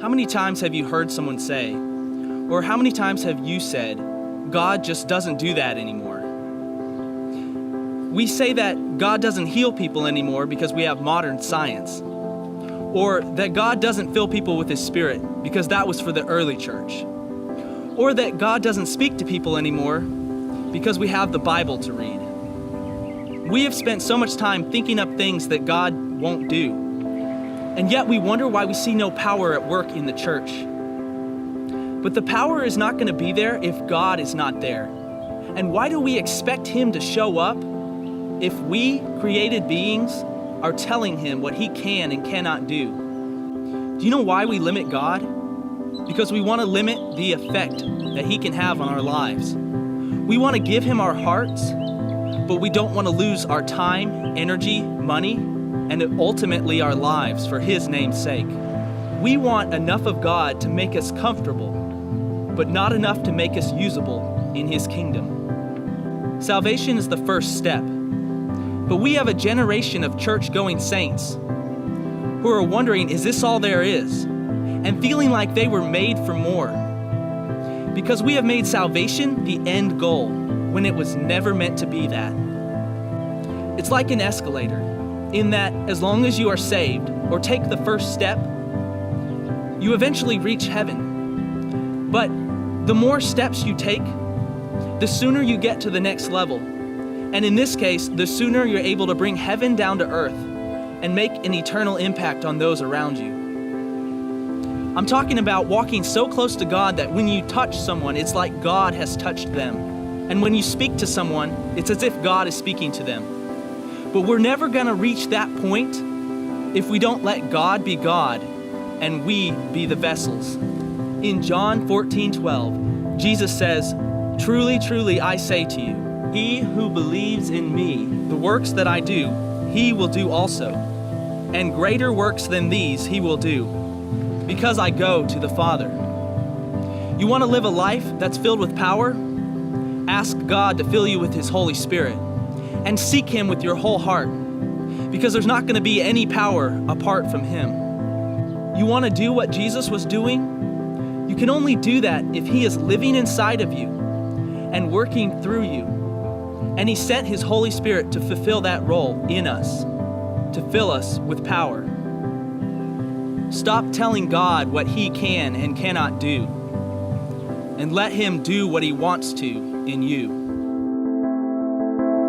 How many times have you heard someone say, or how many times have you said, God just doesn't do that anymore? We say that God doesn't heal people anymore because we have modern science, or that God doesn't fill people with His Spirit because that was for the early church, or that God doesn't speak to people anymore because we have the Bible to read. We have spent so much time thinking up things that God won't do, and yet we wonder why we see no power at work in the church. But the power is not going to be there if God is not there. And why do we expect Him to show up if we, created beings, are telling Him what He can and cannot do? Do you know why we limit God? Because we want to limit the effect that He can have on our lives. We want to give Him our hearts, but we don't want to lose our time, energy, money, and ultimately our lives for His name's sake. We want enough of God to make us comfortable, but not enough to make us usable in His kingdom. Salvation is the first step, but we have a generation of church-going saints who are wondering, is this all there is? And feeling like they were made for more. Because we have made salvation the end goal when it was never meant to be that. It's like an escalator, in that as long as you are saved or take the first step, you eventually reach heaven. But the more steps you take, the sooner you get to the next level. And in this case, the sooner you're able to bring heaven down to earth and make an eternal impact on those around you. I'm talking about walking so close to God that when you touch someone, it's like God has touched them. And when you speak to someone, it's as if God is speaking to them. But we're never going to reach that point if we don't let God be God and we be the vessels. In John 14:12, Jesus says, "Truly, truly, I say to you, he who believes in me, the works that I do, he will do also. And greater works than these he will do, because I go to the Father." You want to live a life that's filled with power? Ask God to fill you with His Holy Spirit and seek Him with your whole heart, because there's not going to be any power apart from Him. You want to do what Jesus was doing? You can only do that if He is living inside of you and working through you. And He sent His Holy Spirit to fulfill that role in us, to fill us with power. Stop telling God what He can and cannot do, and let Him do what He wants to in you.